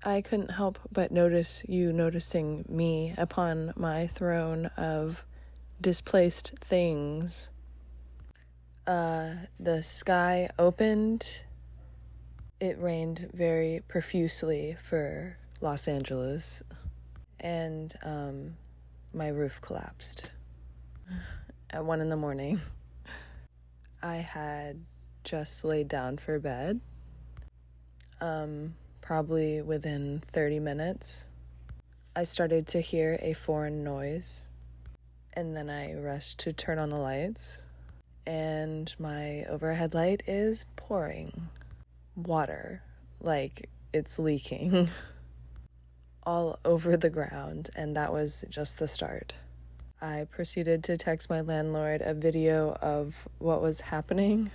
I couldn't help but notice you noticing me upon my throne of displaced things. The sky opened. It rained very profusely for Los Angeles, and my roof collapsed at 1 a.m. I had just laid down for bed. Probably within 30 minutes, I started to hear a foreign noise, and then I rushed to turn on the lights, and my overhead light is pouring water like it's leaking all over the ground, and that was just the start. I proceeded to text my landlord a video of what was happening.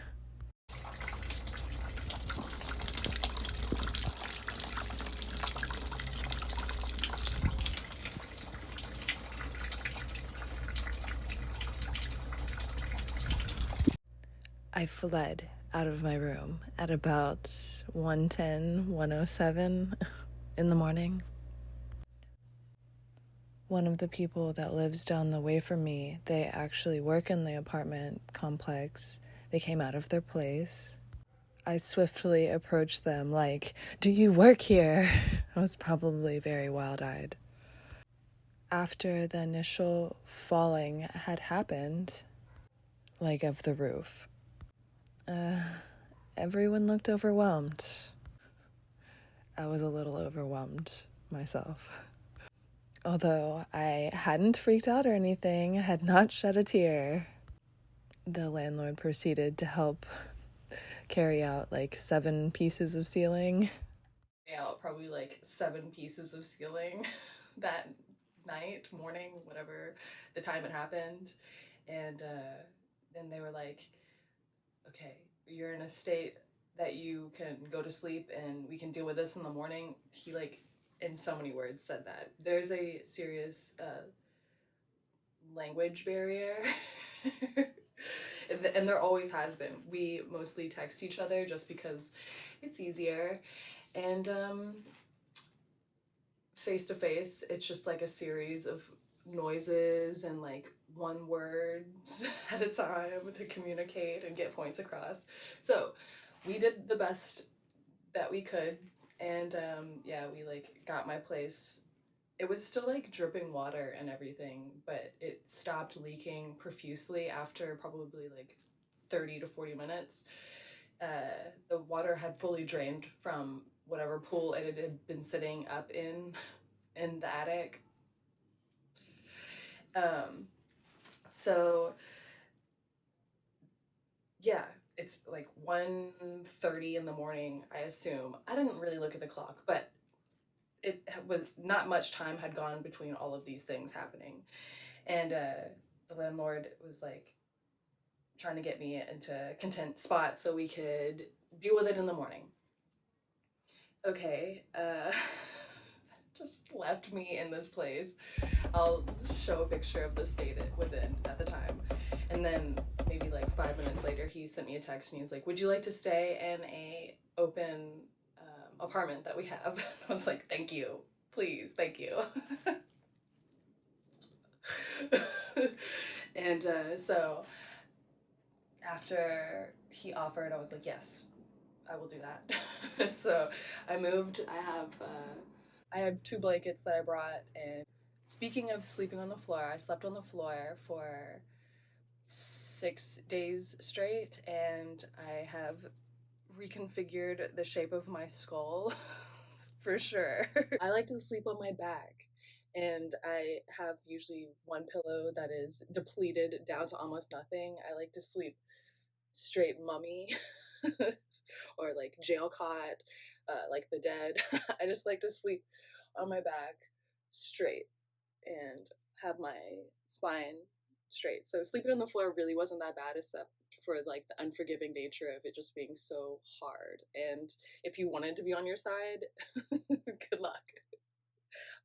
I fled out of my room at about 1:10, 1:07 in the morning. One of the people that lives down the way from me, they actually work in the apartment complex. They came out of their place. I swiftly approached them like, "Do you work here?" I was probably very wild-eyed. After the initial falling had happened, like of the roof, everyone looked overwhelmed. I was a little overwhelmed myself. Although I hadn't freaked out or anything, had not shed a tear. The landlord proceeded to help carry out like 7 pieces of ceiling. Out probably like 7 pieces of ceiling that night, morning, whatever the time it happened. And then they were like, okay, you're in a state that you can go to sleep and we can deal with this in the morning. He like in so many words said that. There's a serious language barrier. And there always has been. We mostly text each other just because it's easier. And face to face, it's just like a series of noises and like one words at a time to communicate and get points across. So we did the best that we could, and yeah, we like got my place. It was still like dripping water and everything, but it stopped leaking profusely after probably like 30 to 40 minutes. The water had fully drained from whatever pool it had been sitting up in the attic. So yeah, it's like 1:30 in the morning, I assume. I didn't really look at the clock, but it was not much time had gone between all of these things happening. And the landlord was like trying to get me into a content spot so we could deal with it in the morning. Okay, just left me in this place. I'll show a picture of the state it was in at the time. And then maybe like 5 minutes later, he sent me a text and he was like, "Would you like to stay in a open apartment that we have?" I was like, "Thank you, please, thank you." And so after he offered, I was like, "Yes, I will do that." So I moved. I have 2 blankets that I brought. And speaking of sleeping on the floor, I slept on the floor for 6 days straight, and I have reconfigured the shape of my skull for sure. I like to sleep on my back, and I have usually one pillow that is depleted down to almost nothing. I like to sleep straight mummy or like jail cot, like the dead. I just like to sleep on my back straight and have my spine straight. So sleeping on the floor really wasn't that bad, except for like the unforgiving nature of it just being so hard. And if you wanted to be on your side, good luck.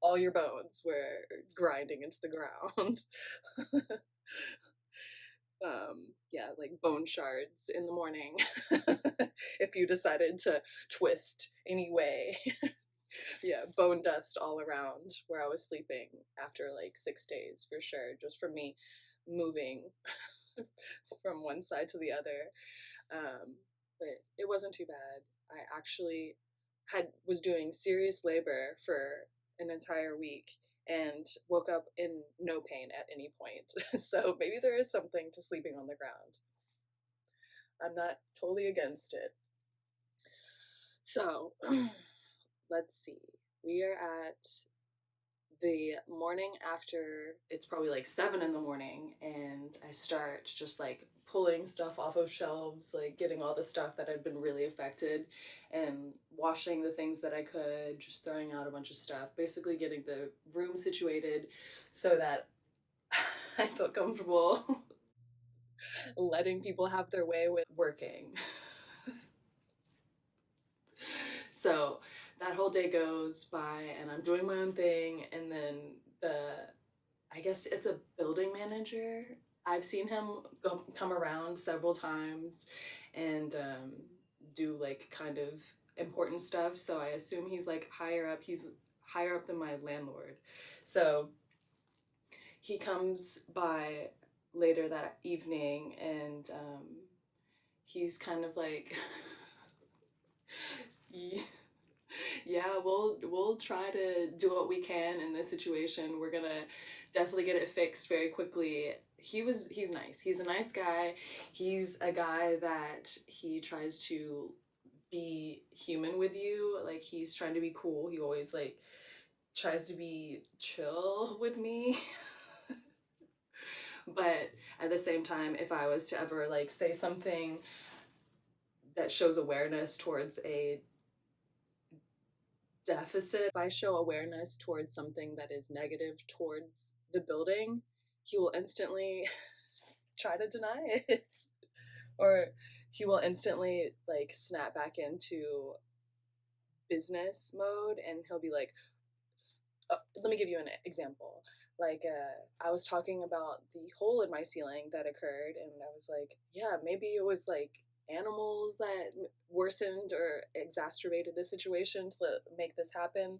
All your bones were grinding into the ground. Yeah, like bone shards in the morning. If you decided to twist anyway. Yeah. bone dust all around where I was sleeping after like 6 days for sure, just from me moving from one side to the other. But it wasn't too bad. I actually was doing serious labor for an entire week and woke up in no pain at any point. So maybe there is something to sleeping on the ground. I'm not totally against it. So let's see. We are at the morning after. It's probably like 7 in the morning, and I start just like pulling stuff off of shelves, like getting all the stuff that had been really affected and washing the things that I could, just throwing out a bunch of stuff, basically getting the room situated so that I felt comfortable letting people have their way with working. So that whole day goes by and I'm doing my own thing, and then the I guess it's a building manager. I've seen him come around several times and do like kind of important stuff. So I assume he's like higher up. He's higher up than my landlord. So he comes by later that evening, and he's kind of like, yeah, we'll try to do what we can in this situation. We're gonna definitely get it fixed very quickly. He's nice. He's a nice guy. He's a guy that he tries to be human with you. Like he's trying to be cool. He always like tries to be chill with me. But at the same time, if I was to ever like say something that shows awareness towards a deficit, if I show awareness towards something that is negative towards the building, he will instantly try to deny it. Or he will instantly like snap back into business mode, and he'll be like, let me give you an example. Like, I was talking about the hole in my ceiling that occurred, and I was like, yeah, maybe it was like animals that worsened or exacerbated the situation to make this happen.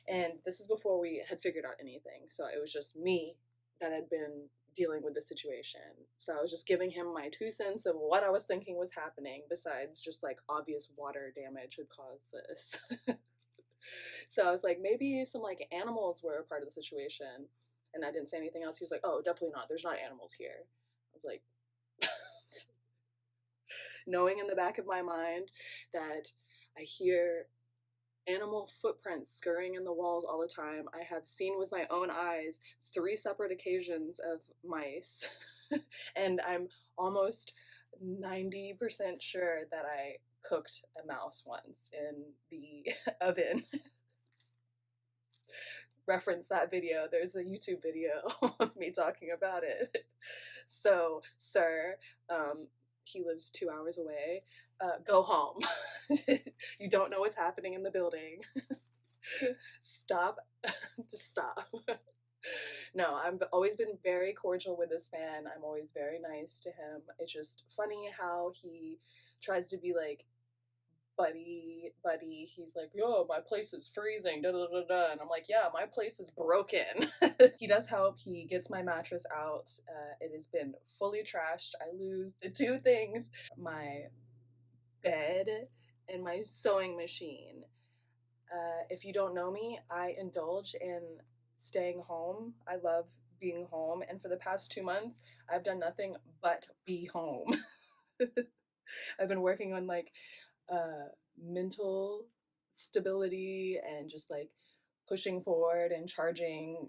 And this is before we had figured out anything. So it was just me that had been dealing with the situation. So I was just giving him my 2 cents of what I was thinking was happening, besides just like obvious water damage had caused this. So I was like, maybe some like animals were a part of the situation. And I didn't say anything else. He was like, oh, definitely not. There's not animals here. I was like, knowing in the back of my mind that I hear animal footprints scurrying in the walls all the time. I have seen with my own eyes 3 separate occasions of mice. And I'm almost 90% sure that I cooked a mouse once in the oven. Reference that video. There's a YouTube video of me talking about it. So, sir, he lives 2 hours away. Go home. You don't know what's happening in the building. Stop. Just stop. No, I've always been very cordial with this man. I'm always very nice to him. It's just funny how he tries to be like buddy. He's like, yo, my place is freezing, da da da da. And I'm like, yeah, my place is broken. He does help. He gets my mattress out. It has been fully trashed. I lose the 2 things: my bed and my sewing machine. If you don't know me, I indulge in staying home. I love being home. And for the past 2 months, I've done nothing but be home. I've been working on like mental stability and just like pushing forward and charging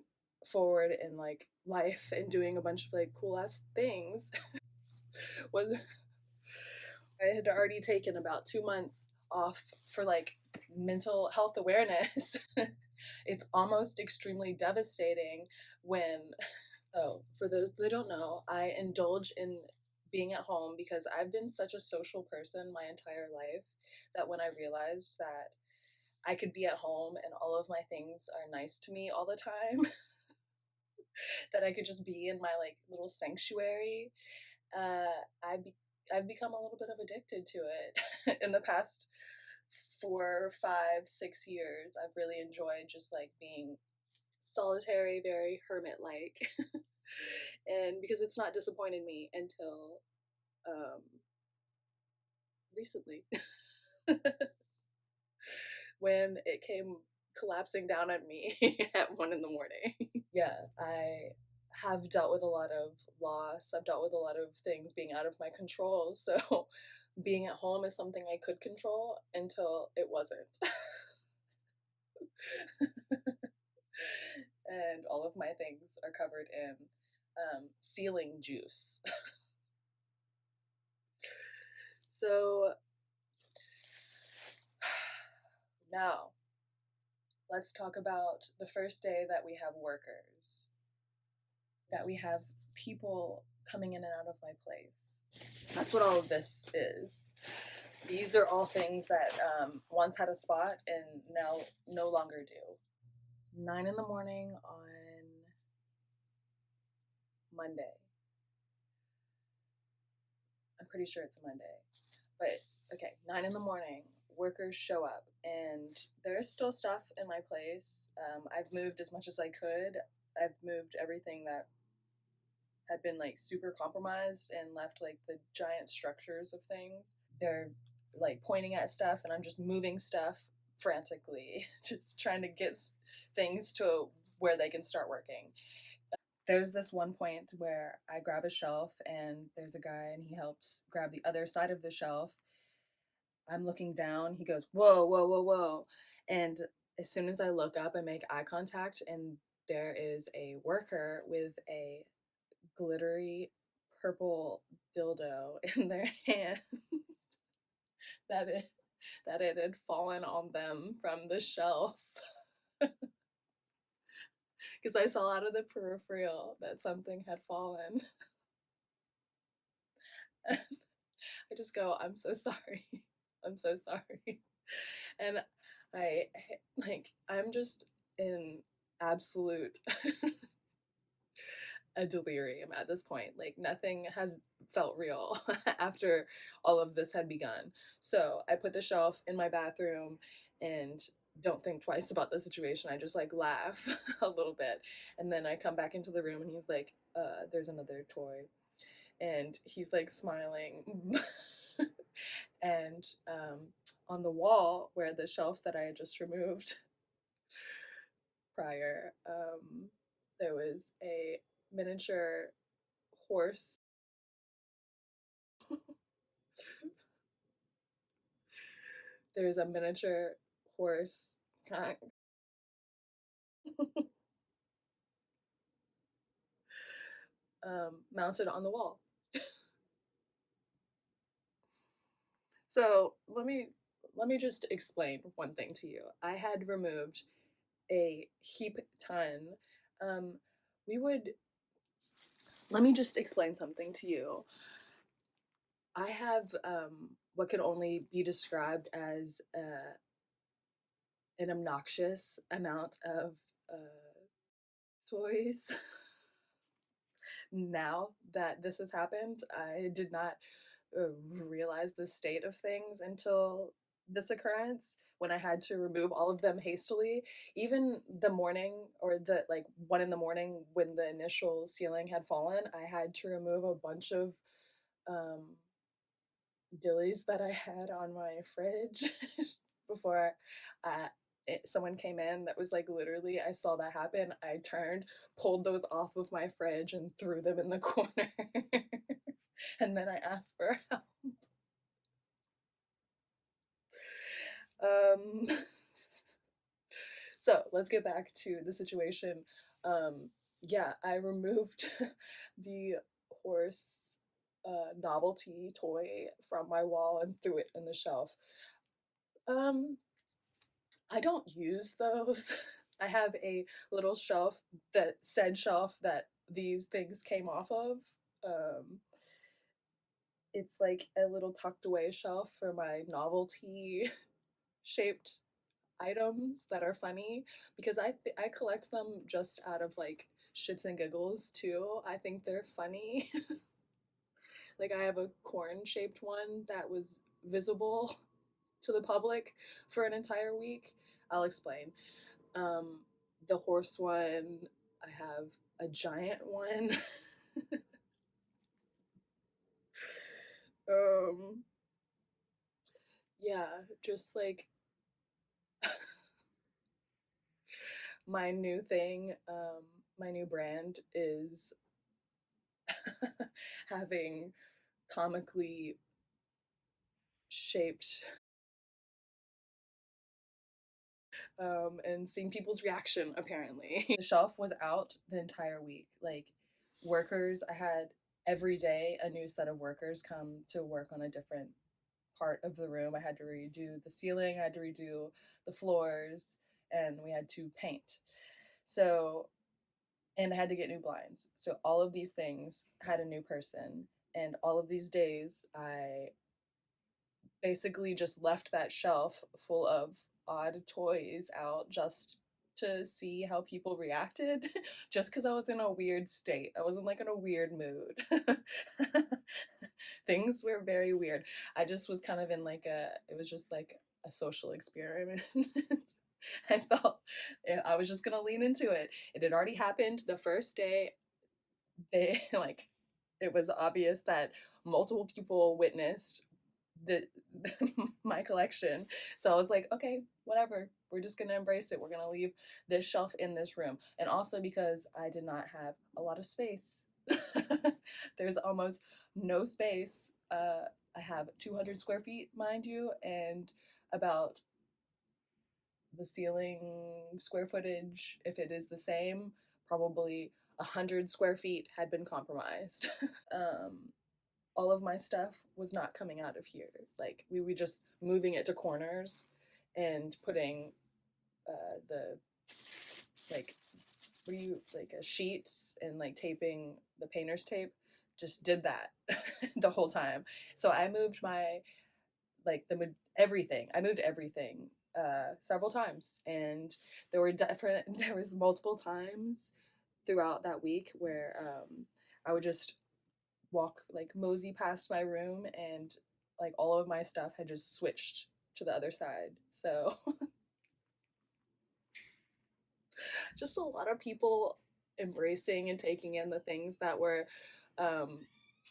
forward in like life and doing a bunch of like cool ass things. Was I had already taken about 2 months off for like mental health awareness. It's almost extremely devastating when, oh, for those that don't know, I indulge in being at home because I've been such a social person my entire life that when I realized that I could be at home and all of my things are nice to me all the time, that I could just be in my like little sanctuary, uh, I've become a little bit of addicted to it in the past 4, 5, 6 years, I've really enjoyed just like being solitary, very hermit like. And because it's not disappointed me until um, recently when it came collapsing down at me at 1 in the morning. Yeah, I have dealt with a lot of loss. I've dealt with a lot of things being out of my control. So being at home is something I could control until it wasn't. And all of my things are covered in ceiling juice. So now let's talk about the first day that we have workers, that we have people coming in and out of my place. That's what all of this is. These are all things that once had a spot and now no longer do. 9 in the morning on Monday. I'm pretty sure it's a Monday. But okay, 9 in the morning, workers show up, and there's still stuff in my place. I've moved as much as I could. I've moved everything that had been like super compromised and left like the giant structures of things. They're like pointing at stuff, and I'm just moving stuff frantically, just trying to get things to where they can start working. There's this one point where I grab a shelf and there's a guy and he helps grab the other side of the shelf. I'm looking down. He goes, "Whoa, whoa, whoa, whoa." And as soon as I look up, I make eye contact, and there is a worker with a glittery purple dildo in their hand that it had fallen on them from the shelf. Because I saw out of the peripheral that something had fallen. I just go, "I'm so sorry. I'm so sorry." And I I'm just in absolute a delirium at this point. Like nothing has felt real after all of this had begun. So I put the shelf in my bathroom and don't think twice about the situation. I just like laugh a little bit. And then I come back into the room and he's like, there's another toy. And he's like smiling. And on the wall where the shelf that I had just removed prior, there was a miniature horse. There's a miniature horse mounted on the wall. So let me just explain one thing to you. I had removed a heap ton. Um, we would Let me just explain something to you. I have what can only be described as an obnoxious amount of toys. Now that this has happened, I did not realize the state of things until this occurrence when I had to remove all of them hastily. Even the morning or the like 1 in the morning when the initial ceiling had fallen, I had to remove a bunch of um, dillies that I had on my fridge before someone came in that was like literally, I saw that happen. I turned, pulled those off of my fridge, and threw them in the corner. And then I asked for help. Um, so let's get back to the situation. Yeah, I removed the horse novelty toy from my wall and threw it in the shelf. Um, I don't use those. I have a little shelf, that said shelf that these things came off of. Um, it's like a little tucked away shelf for my novelty shaped items that are funny because I collect them just out of like shits and giggles too. I think they're funny. Like I have a corn shaped one that was visible to the public for an entire week. I'll explain. Um, the horse one, I have a giant one. um, yeah, just like my new thing, my new brand is having comically shaped and seeing people's reaction apparently. The shelf was out the entire week. Like workers, I had every day a new set of workers come to work on a different part of the room. I had to redo the ceiling, I had to redo the floors, and we had to paint. So, and I had to get new blinds. So all of these things had a new person, and all of these days I basically just left that shelf full of odd toys out just to see how people reacted just because I was in a weird state. I wasn't like in a weird mood. Things were very weird. I just was kind of in like it was just like a social experiment. I felt I was just gonna lean into it. It had already happened the first day. They like it was obvious that multiple people witnessed the my collection. So I was like, okay, whatever. We're just gonna embrace it. We're gonna leave this shelf in this room. And also because I did not have a lot of space. There's almost no space. I have 200 square feet, mind you, and about the ceiling square footage, if it is the same, probably 100 square feet had been compromised. um, all of my stuff was not coming out of here. Like we were just moving it to corners and putting the like what do you like sheets and like taping the painter's tape. Just did that the whole time. So I moved my like the everything. I moved everything several times, and there were different. There was multiple times throughout that week where I would just walk like mosey past my room and like all of my stuff had just switched to the other side. So just a lot of people embracing and taking in the things that were um,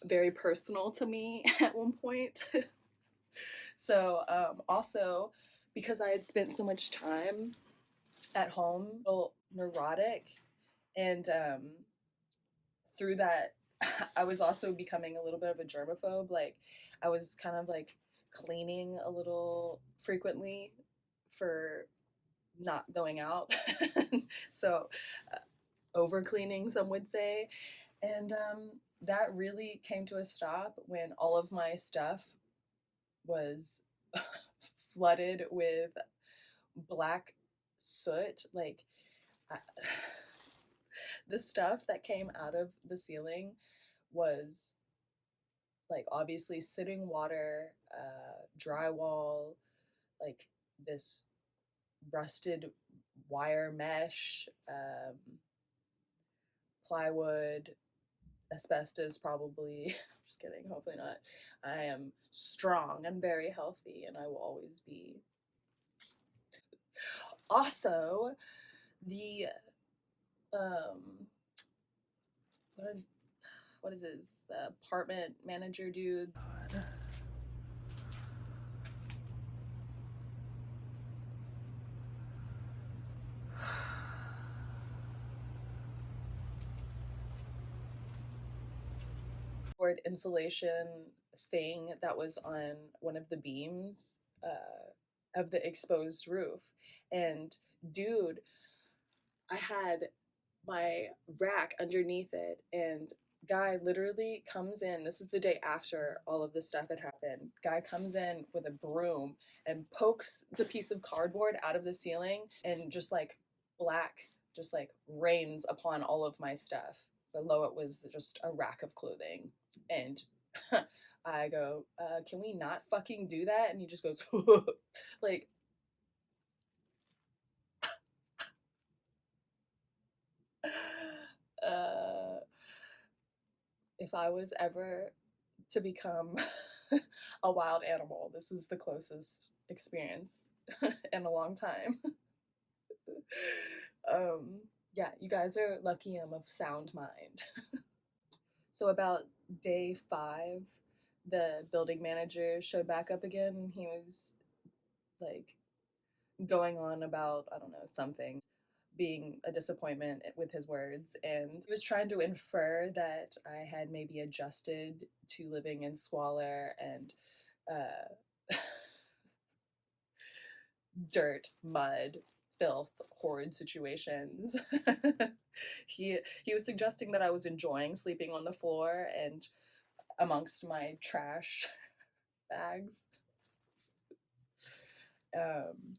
very personal to me at one point. So also because I had spent so much time at home, a little neurotic, and through that I was also becoming a little bit of a germaphobe. Like I was kind of like cleaning a little frequently for not going out. So over cleaning, some would say. And that really came to a stop when all of my stuff was flooded with black soot. Like I, the stuff that came out of the ceiling was like obviously sitting water, drywall, like this rusted wire mesh, plywood, asbestos probably. Just kidding, hopefully not. I am strong and very healthy, and I will always be. Also, the um, what is his the apartment manager dude? God. Board insulation thing that was on one of the beams of the exposed roof. And dude, I had my rack underneath it, and guy literally comes in. This is the day after all of this stuff had happened. Guy comes in with a broom and pokes the piece of cardboard out of the ceiling, and just like black just like rains upon all of my stuff. Below it was just a rack of clothing. And I go, can we not fucking do that? And he just goes, like, uh, if I was ever to become a wild animal. This is the closest experience in a long time. um, yeah, you guys are lucky I'm of sound mind. So about day 5, the building manager showed back up again. And he was like going on about, I don't know, something, being a disappointment with his words. And he was trying to infer that I had maybe adjusted to living in squalor and dirt, mud, filth, horrid situations. He was suggesting that I was enjoying sleeping on the floor and amongst my trash bags. Um,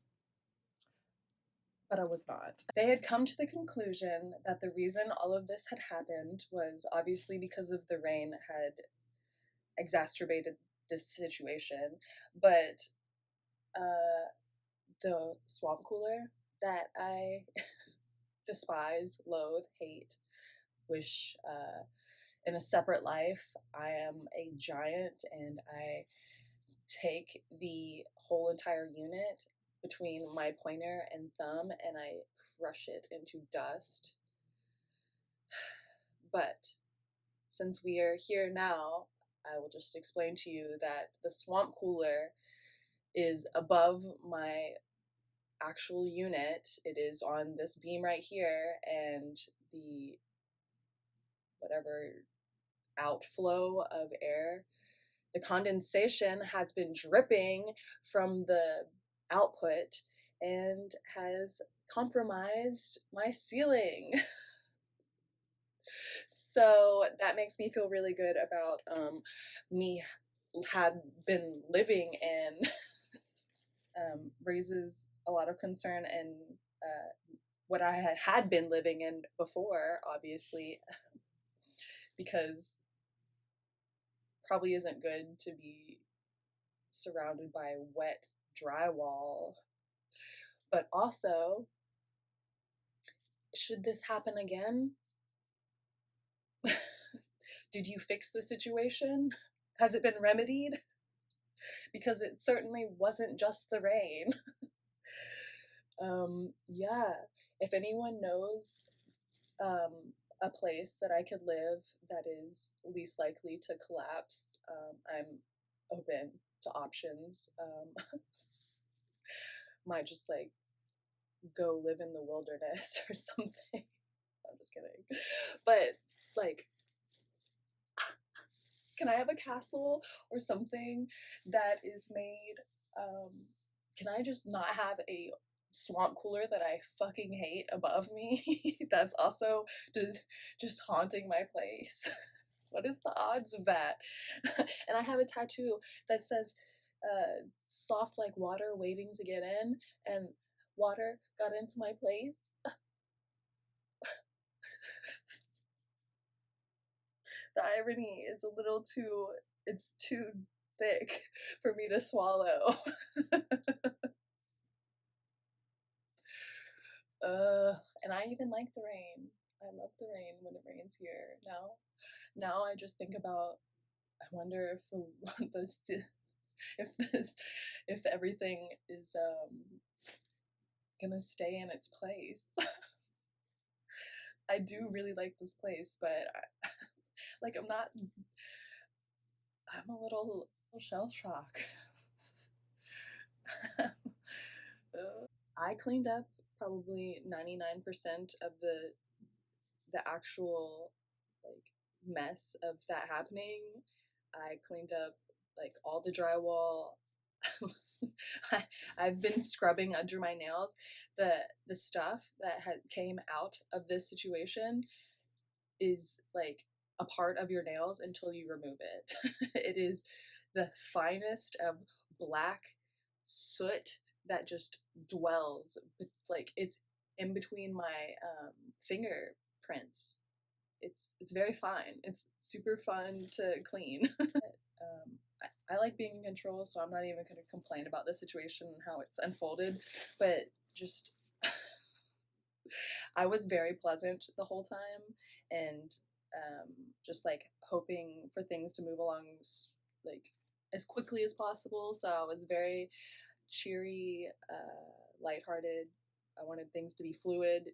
but I was not. They had come to the conclusion that the reason all of this had happened was obviously because of the rain had exacerbated this situation, but the swamp cooler that I despise, loathe, hate, wish in a separate life I am a giant and I take the whole entire unit between my pointer and thumb and I crush it into dust. But since we are here now, I will just explain to you that the swamp cooler is above my actual unit. It is on this beam right here, and the whatever outflow of air, the condensation has been dripping from the output and has compromised my ceiling. So that makes me feel really good about me had been living in raises a lot of concern and what I had been living in before, obviously, because probably isn't good to be surrounded by wet drywall. But also, should this happen again? Did you fix the situation? Has it been remedied? Because it certainly wasn't just the rain. Yeah, if anyone knows um, a place that I could live that is least likely to collapse, I'm open to options. Might just like go live in the wilderness or something. I'm just kidding. But like, can I have a castle or something that is made? Um, can I just not have a swamp cooler that I fucking hate above me? That's also just haunting my place. What is the odds of that? And I have a tattoo that says, soft like water waiting to get in, and water got into my place. The irony is a little too, it's too thick for me to swallow. And I even like the rain. I love the rain when it rains here. Now I just think about, I wonder if if this, if everything is gonna stay in its place. I do really like this place, but like I'm a little shell shock. I cleaned up probably 99% of the actual like mess of that happening. I cleaned up like all the drywall. I've been scrubbing under my nails. The stuff that had came out of this situation is like a part of your nails until you remove it. It is the finest of black soot that just dwells, like it's in between my fingerprints. It's very fine. It's super fun to clean. I like being in control, so I'm not even going to complain about the situation and how it's unfolded. But just, I was very pleasant the whole time, and just like hoping for things to move along like as quickly as possible. So I was very cheery, lighthearted. I wanted things to be fluid,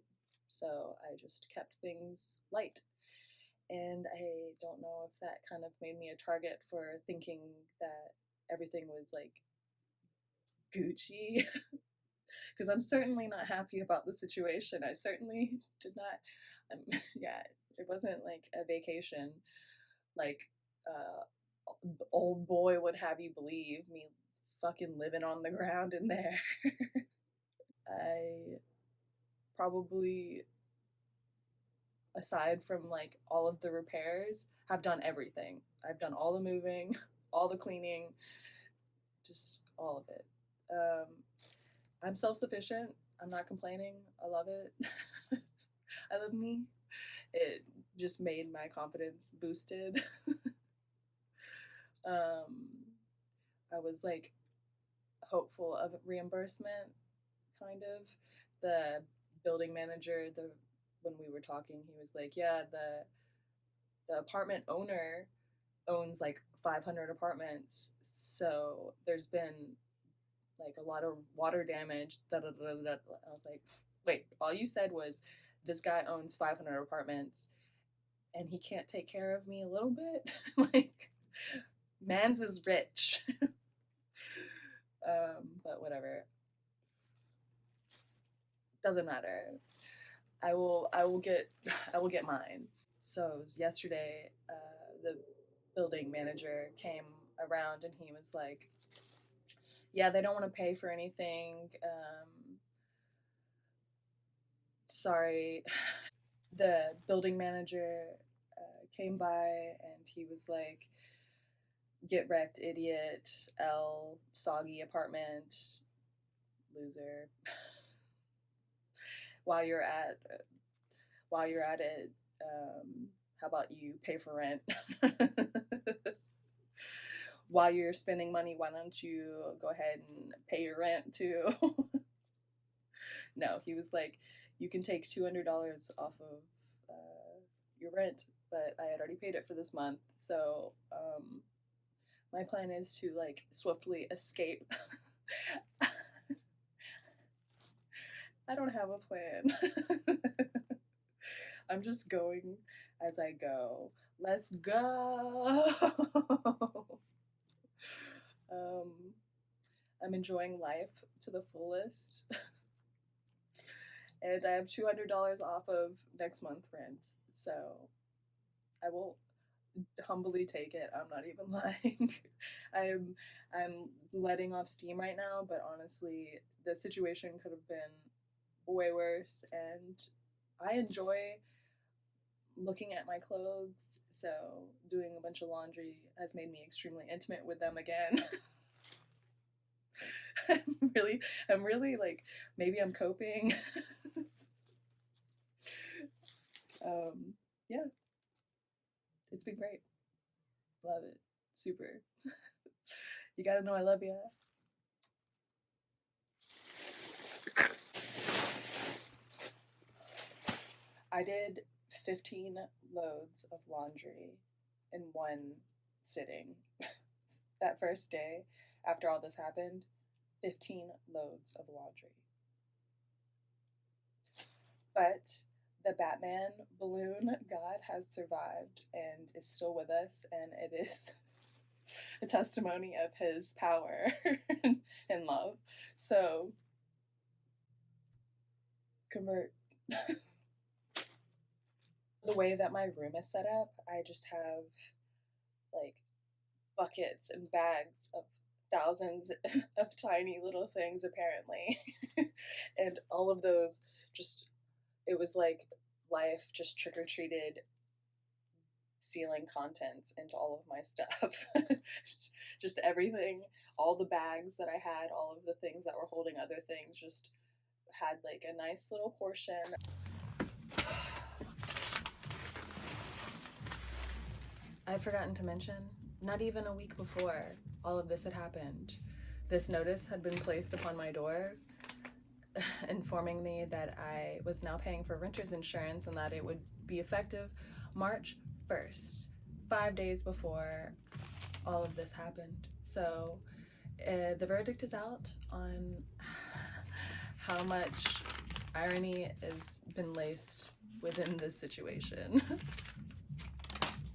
so I just kept things light. And I don't know if that kind of made me a target for thinking that everything was like Gucci, because I'm certainly not happy about the situation. I certainly did not. Yeah, it wasn't like a vacation, like old boy would have you believe. Me fucking living on the ground in there. I probably, aside from like all of the repairs, have done everything. I've done all the moving, all the cleaning, just all of it. I'm self sufficient. I'm not complaining. I love it. I love me. It just made my confidence boosted. um, I was like hopeful of reimbursement, kind of. The building manager, the when we were talking, he was like, "Yeah, the apartment owner owns like 500 apartments, so there's been like a lot of water damage." Da, da, da, da. I was like, "Wait, all you said was this guy owns 500 apartments and he can't take care of me a little bit?" Like, man's is rich. But whatever, doesn't matter. I will get mine. So it was yesterday. The building manager came around and he was like, "Yeah, they don't want to pay for anything. Sorry." The building manager came by and he was like, "Get wrecked, idiot. L, soggy apartment, loser. while you're at while you're at it, how about you pay for rent?" While you're spending money, why don't you go ahead and pay your rent too? No, he was like, "You can take $200 off of your rent," but I had already paid it for this month. So my plan is to like swiftly escape. I don't have a plan. I'm just going as I go. Let's go. um, I'm enjoying life to the fullest. And I have $200 off of next month rent. So I will humbly take it. I'm not even lying. I'm I'm letting off steam right now, but honestly, the situation could have been way worse, and I enjoy looking at my clothes. So doing a bunch of laundry has made me extremely intimate with them again. I'm really like, maybe I'm coping. um, yeah, it's been great. Love it. Super. You gotta know I love you. I did 15 loads of laundry in one sitting. That first day after all this happened, 15 loads of laundry. But the Batman balloon god has survived and is still with us, and it is a testimony of his power and love. So, convert. The way that my room is set up, I just have like buckets and bags of thousands of tiny little things, apparently. And all of those just, it was like life just trick or treated sealing contents into all of my stuff. Just everything, all the bags that I had, all of the things that were holding other things, just had like a nice little portion. I've forgotten to mention, not even a week before all of this had happened, this notice had been placed upon my door informing me that I was now paying for renter's insurance and that it would be effective March 1st, 5 days before all of this happened. So the verdict is out on how much irony has been laced within this situation.